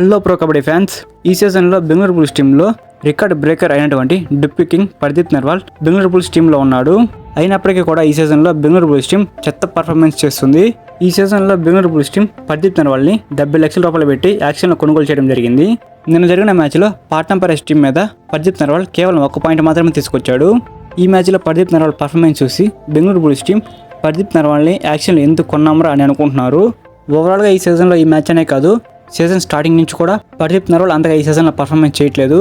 Hello pro kabaddi fans, ఈ సీజన్లో Bengaluru bulls టీంలో రికార్డ్ బ్రేకర్ అయినటువంటి deputy king Pardeep Narwal Bengaluru bulls టీంలో ఉన్నాడు. అయినప్పటికీ కూడా ఈ సీజన్లో బెంగళూరు బుల్స్ టీం చెత్త పర్ఫార్మెన్స్ చేస్తుంది. ఈ సీజన్లో బెంగళూరు బుల్స్ టీం పర్దీప్ నర్వాల్ని 70 లక్షల రూపాయలు పెట్టి యాక్షన్లో కొనుగోలు చేయడం జరిగింది. నిన్న జరిగిన మ్యాచ్లో పాట్నా పైరేట్స్ టీం మీద పర్దీప్ నర్వాల్ కేవలం 1 పాయింట్ మాత్రమే తీసుకొచ్చాడు. ఈ మ్యాచ్లో పర్దీప్ నర్వాల్ పర్ఫార్మెన్స్ చూసి బెంగళూరు బుల్స్ టీం పర్దీప్ నర్వాల్ని యాక్షన్లో ఎందుకు కొన్నామరా అని అనుకుంటున్నారు. ఓవరాల్గా ఈ సీజన్లో ఈ మ్యాచ్ అనే కాదు, సీజన్ స్టార్టింగ్ నుంచి కూడా పర్దీప్ నర్వాల్ అంతగా ఈ సీజన్లో పర్ఫార్మెన్స్ చేయట్లేదు.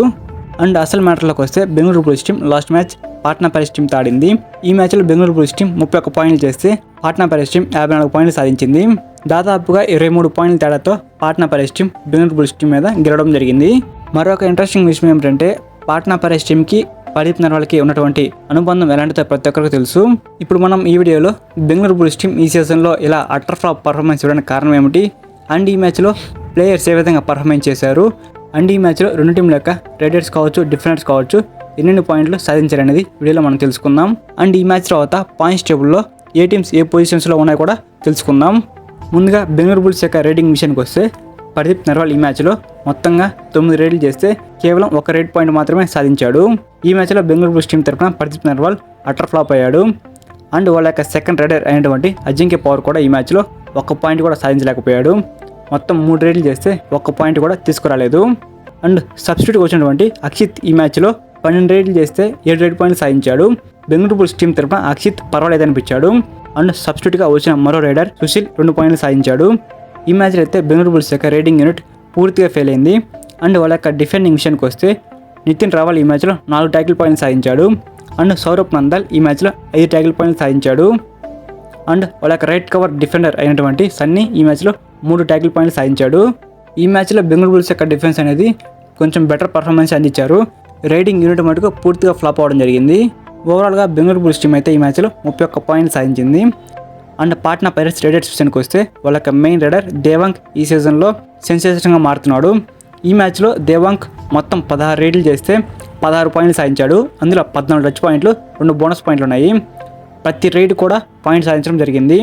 అండ్ అసలు మ్యాటర్లోకి వస్తే Bengaluru bulls team last match Patna pirates టీంతో ఆడింది. ఈ మ్యాచ్లో బెంగళూరు బుల్స్ టీం 31 పాయింట్లు చేస్తే పాట్నా పైరేట్స్ టీం 54 పాయింట్లు సాధించింది. దాదాపుగా 23 పాయింట్ల తేడాతో Patna pirates team Bengaluru bulls team మీద గెలవడం జరిగింది. మరొక ఇంట్రెస్టింగ్ విషయం ఏమిటంటే పాట్నా పైరేట్స్ టీంకి పర్దీప్ నర్వాల్కి ఉన్నటువంటి అనుబంధం ఎలాంటిదో ప్రతి ఒక్కరికి తెలుసు. ఇప్పుడు మనం ఈ వీడియోలో బెంగళూరు బుల్స్ టీం ఈ సీజన్లో ఇలా అటర్ ఫ్లాప్ పర్ఫార్మెన్స్ ఇవ్వడానికి కారణం ఏమిటి, అండ్ ఈ మ్యాచ్లో ప్లేయర్స్ ఏ విధంగా పర్ఫార్మెన్స్ చేశారు, అండ్ ఈ మ్యాచ్లో రెండు టీంల యొక్క రైడర్స్ కావచ్చు, డిఫెండర్స్ కావచ్చు ఎన్ని పాయింట్లు సాధించారనేది వీడియోలో మనం తెలుసుకుందాం. అండ్ ఈ మ్యాచ్ తర్వాత పాయింట్స్ టేబుల్లో ఏ టీమ్స్ ఏ పొజిషన్స్లో ఉన్నాయో కూడా తెలుసుకుందాం. ముందుగా బెంగళూరు బుల్స్ యొక్క రేటింగ్ విషయానికి వస్తే పర్దీప్ నర్వాల్ ఈ మ్యాచ్లో మొత్తంగా 9 రేట్లు చేస్తే కేవలం 1 రేట్ పాయింట్ మాత్రమే సాధించాడు. ఈ మ్యాచ్లో బెంగళూరు బుల్స్ టీం తరఫున పర్దీప్ నర్వాల్ అటర్ ఫ్లాప్ అయ్యాడు. అండ్ వాళ్ళ యొక్క సెకండ్ రైడర్ అయినటువంటి అజింక్య పవర్ కూడా ఈ మ్యాచ్లో 1 పాయింట్ కూడా సాధించలేకపోయాడు. మొత్తం 3 రేట్లు చేస్తే 1 పాయింట్ కూడా తీసుకురాలేదు. అండ్ సబ్స్టిట్యూట్కి వచ్చినటువంటి అక్షిత్ ఈ మ్యాచ్లో 12 రేట్లు చేస్తే 7 రేట్ పాయింట్లు సాధించాడు. బెంగళూరు బుల్స్ టీం తరఫున అక్షిత్ పర్వాలేదనిపించాడు. అండ్ సబ్స్టిట్యూట్గా వచ్చిన మరో రైడర్ సుశీల్ 2 పాయింట్లు సాధించాడు. ఈ మ్యాచ్లో అయితే బెంగళూరు బుల్స్ యొక్క రేటింగ్ యూనిట్ పూర్తిగా ఫెయిల్ అయింది. అండ్ వాళ్ళ యొక్క డిఫెండింగ్ విషయానికి వస్తే నితిన్ రావల్ ఈ మ్యాచ్లో 4 ట్యాకిల్ పాయింట్లు సాధించాడు. అండ్ సౌరభ్ నందాల్ ఈ మ్యాచ్లో 5 ట్యాకిల్ పాయింట్లు సాధించాడు. అండ్ వాళ్ళ యొక్క రైట్ కవర్ డిఫెండర్ అయినటువంటి సన్నీ ఈ మ్యాచ్లో 3 ట్యాకిల్ పాయింట్లు సాధించాడు. ఈ మ్యాచ్లో బెంగళూరు బుల్స్ యొక్క డిఫెన్స్ అనేది కొంచెం బెటర్ పర్ఫార్మెన్స్ అందించారు. రైడింగ్ యూనిట్ మటుకు పూర్తిగా ఫ్లాప్ అవ్వడం జరిగింది. ఓవరాల్గా బెంగళూరు బుల్స్ టీం అయితే ఈ మ్యాచ్లో 31 పాయింట్లు సాధించింది. అండ్ పాట్నా పైరేట్స్ రైడర్స్ విషయానికి వస్తే వాళ్ళ యొక్క మెయిన్ రైడర్ దేవాంగ్ ఈ సీజన్లో సెన్సేషన్గా మారుతున్నాడు. ఈ మ్యాచ్లో దేవాంగ్ మొత్తం 16 రేట్లు చేస్తే 16 పాయింట్లు సాధించాడు. అందులో 14 టచ్ పాయింట్లు, 2 బోనస్ పాయింట్లు ఉన్నాయి. ప్రతి రైడ్ కూడా పాయింట్ సాధించడం జరిగింది.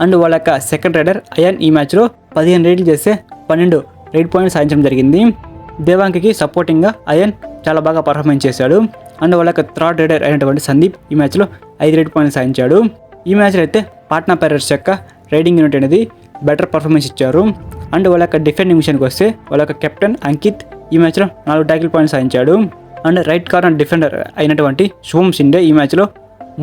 అండ్ వాళ్ళ యొక్క సెకండ్ రైడర్ అయాన్ ఈ మ్యాచ్లో 15 రేట్లు చేస్తే 12 రైడ్ పాయింట్లు సాధించడం జరిగింది. దేవాంగ్కి సపోర్టింగ్గా అయాన్ చాలా బాగా పర్ఫార్మెన్స్ చేశాడు. అండ్ వాళ్ళ యొక్క థర్డ్ రైడర్ అయినటువంటి సందీప్ ఈ మ్యాచ్లో 5 రేట్ పాయింట్లు సాధించాడు. ఈ మ్యాచ్లో అయితే పాట్నా పైరేట్స్ యొక్క రైడింగ్ యూనిట్ అనేది బెటర్ పర్ఫార్మెన్స్ ఇచ్చారు. అండ్ వాళ్ళ యొక్క డిఫెండింగ్ విషయానికి వస్తే వాళ్ళ యొక్క కెప్టెన్ అంకిత్ ఈ మ్యాచ్లో 4 ట్యాకిల్ పాయింట్లు సాధించాడు. అండ్ రైట్ కార్నర్ డిఫెండర్ అయినటువంటి శుభం షిండే ఈ మ్యాచ్లో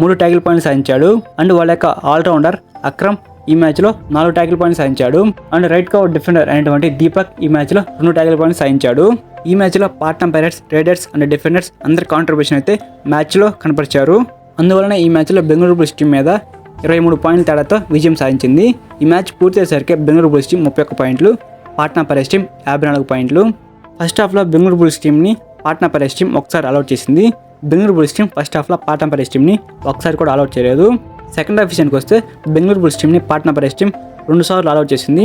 3 ట్యాకిల్ పాయింట్లు సాధించాడు. అండ్ వాళ్ళ యొక్క ఆల్రౌండర్ అక్రమ్ ఈ మ్యాచ్లో 4 ట్యాకిల్ పాయింట్లు సాధించాడు. అండ్ రైట్ కవర్ డిఫెండర్ అయినటువంటి దీపక్ ఈ మ్యాచ్లో 2 ట్యాకిల్ పాయింట్లు సాధించాడు. ఈ మ్యాచ్లో Patna pirates riders and defenders అందరి కాంట్రిబ్యూషన్ అయితే మ్యాచ్లో కనపరిచారు. అందువలన ఈ మ్యాచ్లో బెంగళూరు బుల్స్ టీం మీద 23 పాయింట్ల తేడాతో విజయం సాధించింది. ఈ మ్యాచ్ పూర్తి అయ్యేసరికి బెంగళూరు బుల్స్ టీం 31 పాయింట్లు, పాట్నా పైరేట్స్ టీం 54 పాయింట్లు. ఫస్ట్ హాఫ్లో బెంగళూరు బుల్స్ టీంని పాట్నా పైరేట్స్ టీం ఒకసారి అలౌట్ చేసింది. బెంగళూరు బుల్స్ టీం ఫస్ట్ హాఫ్లో పాట్నా పైరేట్స్ టీంని ఒకసారి కూడా అలౌట్ చేయలేదు. సెకండ్ హాఫ్ విషయానికి వస్తే బెంగళూరు బుల్స్ టీంని పాట్నా పైరేట్స్ టీం 2 సార్లు అలౌట్ చేసింది.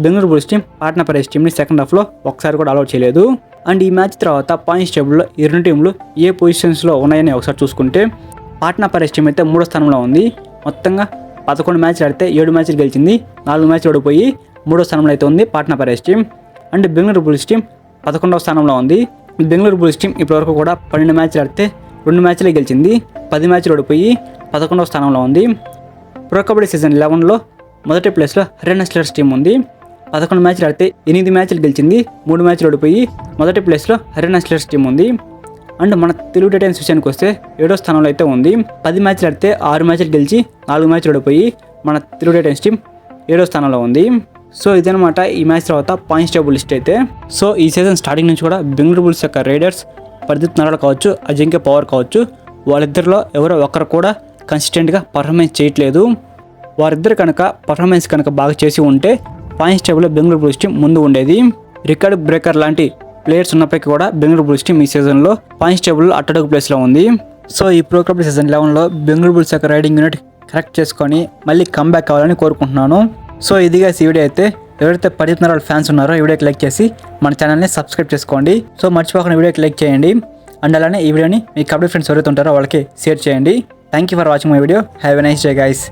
Bengaluru bulls team Patna pirates టీంని సెకండ్ హాఫ్లో ఒకసారి కూడా అలౌట్ చేయలేదు. అండ్ ఈ మ్యాచ్ తర్వాత పాయింట్స్ టేబుల్లో ఈ రెండు టీంలు ఏ పొజిషన్స్లో ఉన్నాయని ఒకసారి చూసుకుంటే పాట్నా పైరేట్స్ టీం అయితే 3వ స్థానంలో ఉంది. మొత్తంగా 11 మ్యాచ్లు ఆడితే 7 మ్యాచ్లు గెలిచింది, 4 మ్యాచ్లు ఓడిపోయి 3వ స్థానంలో అయితే ఉంది Patna pirates team. And Bengaluru bulls team 11వ స్థానంలో ఉంది. బెంగళూరు బుల్స్ టీం ఇప్పటివరకు కూడా 12 మ్యాచ్లు ఆడితే 2 మ్యాచ్లే గెలిచింది, 10 మ్యాచ్లు ఓడిపోయి 11వ స్థానంలో ఉంది. ప్రో కబడ్డీ సీజన్ 11లో మొదటి ప్లేస్లో హర్యానా స్టిల్లర్స్ టీం ఉంది. 11 మ్యాచ్లు ఆడితే 8 మ్యాచ్లు గెలిచింది, 3 మ్యాచ్లు ఓడిపోయి మొదటి ప్లేస్లో హర్యానా స్టిల్లర్స్ టీం ఉంది. అండ్ మన తెలుగు టైటన్స్ విషయానికి వస్తే 7వ స్థానంలో అయితే ఉంది. 10 మ్యాచ్లు ఆడితే 6 మ్యాచ్లు గెలిచి 4 మ్యాచ్లు ఓడిపోయి మన తెలుగు టైటన్స్ టీం 7వ స్థానంలో ఉంది. సో ఇదనమాట ఈ మ్యాచ్ తర్వాత పాయింట్స్ టేబుల్ లిస్ట్ అయితే. సో ఈ సీజన్ స్టార్టింగ్ నుంచి కూడా బెంగళూరు బుల్స్ యొక్క రైడర్స్ పర్దీప్ నర్వాల్ కావచ్చు, అజింక్య పవర్ కావచ్చు, వాళ్ళిద్దరిలో ఎవరో ఒకరు కూడా కన్సిస్టెంట్గా పర్ఫార్మెన్స్ చేయట్లేదు. వారిద్దరు కనుక పర్ఫార్మెన్స్ కనుక బాగా చేసి ఉంటే పాయింట్స్ టేబుల్లో బెంగళూరు బుల్స్ టీం ముందు ఉండేది. రికార్డ్ బ్రేకర్ లాంటి ప్లేయర్స్ ఉన్నప్పటికీ కూడా బెంగళూరు బుల్స్ టీం ఈ సీజన్లో పాయింట్స్ టేబుల్లో అట్టడుగు ప్లేస్లో ఉంది. సో ఈ ప్రో కబడ్డీ సీజన్ 11లో బెంగళూరు బుల్స్ యొక్క రైడింగ్ యూనిట్ కరెక్ట్ చేసుకొని మళ్ళీ కంబ్యాక్ కావాలని కోరుకుంటున్నాను. సో ఇదిగా ఈ వీడియో అయితే. ఎవరైతే పర్దీప్ నర్వాల్ ఫ్యాన్స్ ఉన్నారో ఈ వీడియోకి లైక్ చేసి మన ఛానల్ని సబ్స్క్రైబ్ చేసుకోండి. సో మర్చిపోకుండా వీడియోకి లైక్ చేయండి. అండ్ అలానే ఈ వీడియోని మీ కబడ్డీ ఫ్రెండ్స్ ఎవరైతే ఉంటారో వాళ్ళకి షేర్ చేయండి. Thank you for watching my video. Have a nice day guys.